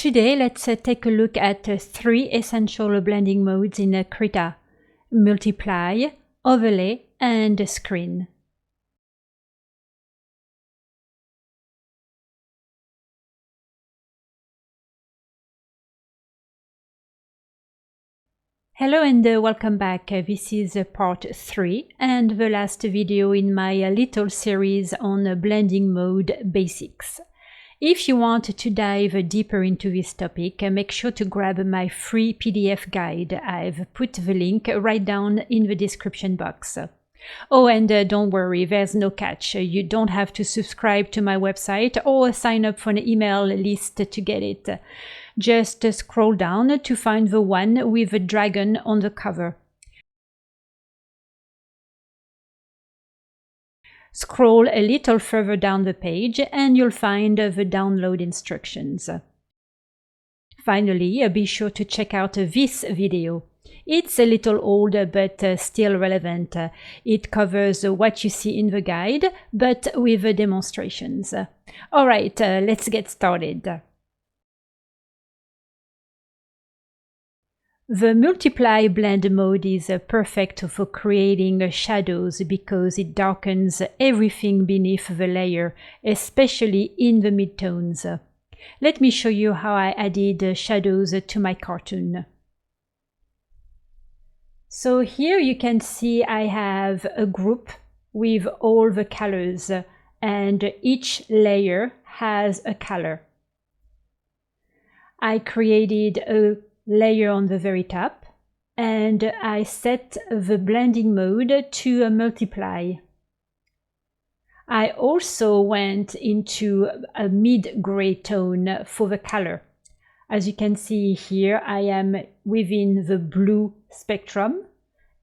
Today, let's take a look at 3 essential blending modes in Krita: multiply, overlay, and screen. Hello and welcome back. This is part 3 and the last video in my little series on blending mode basics. If you want to dive deeper into this topic, make sure to grab my free PDF guide. I've put the link right down in the description box. Oh, and don't worry, there's no catch. You don't have to subscribe to my website or sign up for an email list to get it. Just scroll down to find the one with a dragon on the cover. Scroll a little further down the page and you'll find the download instructions. Finally, be sure to check out this video. It's a little old but still relevant. It covers what you see in the guide, but with demonstrations. Alright, let's get started. The multiply blend mode is perfect for creating shadows because it darkens everything beneath the layer, especially in the midtones. Let me show you how I added shadows to my cartoon. So here you can see I have a group with all the colors and each layer has a color. I created a layer on the very top and I set the blending mode to multiply. I also went into a mid-gray tone for the color. As you can see here, I am within the blue spectrum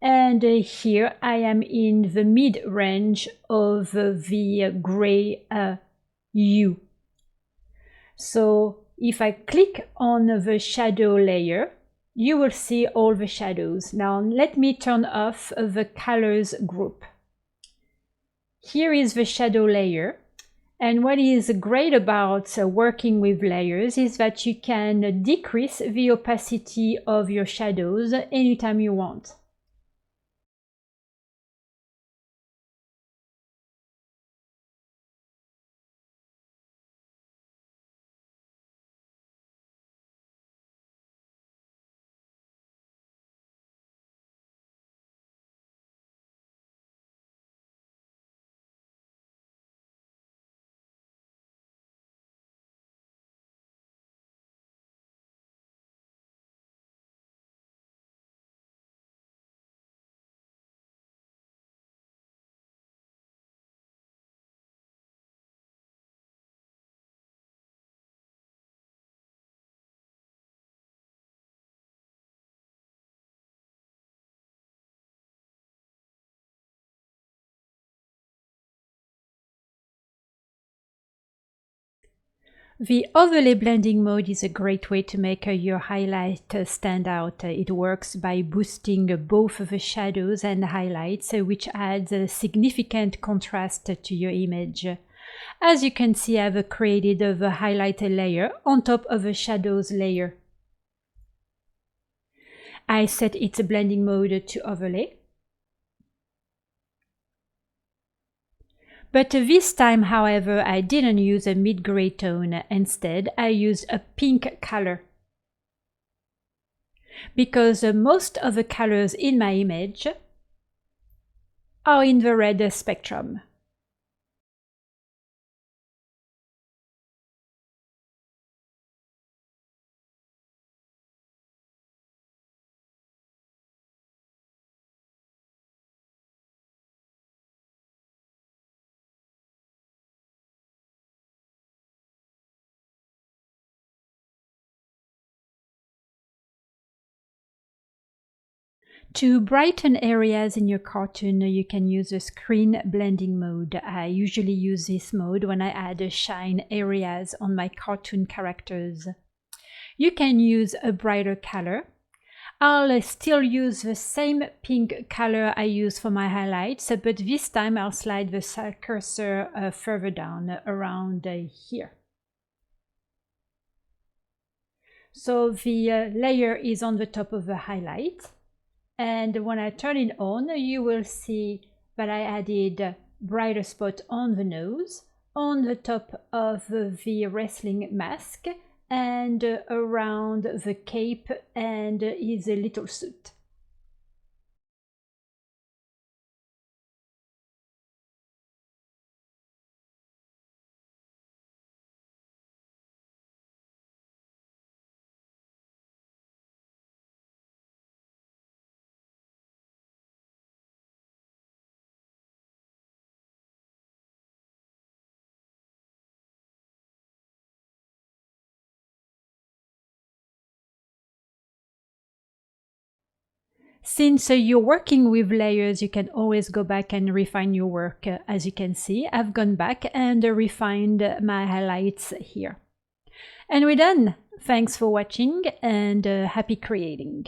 and here I am in the mid-range of the gray hue. So if I click on the shadow layer, you will see all the shadows. Now let me turn off the colors group. Here is the shadow layer, and what is great about working with layers is that you can decrease the opacity of your shadows anytime you want. The overlay blending mode is a great way to make your highlight stand out. It works by boosting both the shadows and highlights, which adds a significant contrast to your image. As you can see, I've created the highlight layer on top of the shadows layer. I set its blending mode to overlay. But this time, however, I didn't use a mid-gray tone. Instead, I used a pink color. Because most of the colors in my image are in the red spectrum. To brighten areas in your cartoon, you can use the screen blending mode. I usually use this mode when I add shine areas on my cartoon characters. You can use a brighter color. I'll still use the same pink color I use for my highlights, but this time I'll slide the cursor further down around here. So the layer is on the top of the highlight, and when I turn it on, you will see that I added a brighter spot on the nose, on the top of the wrestling mask, and around the cape and his little suit. Since you're working with layers, you can always go back and refine your work. As you can see, I've gone back and refined my highlights here. And we're done. Thanks for watching and happy creating.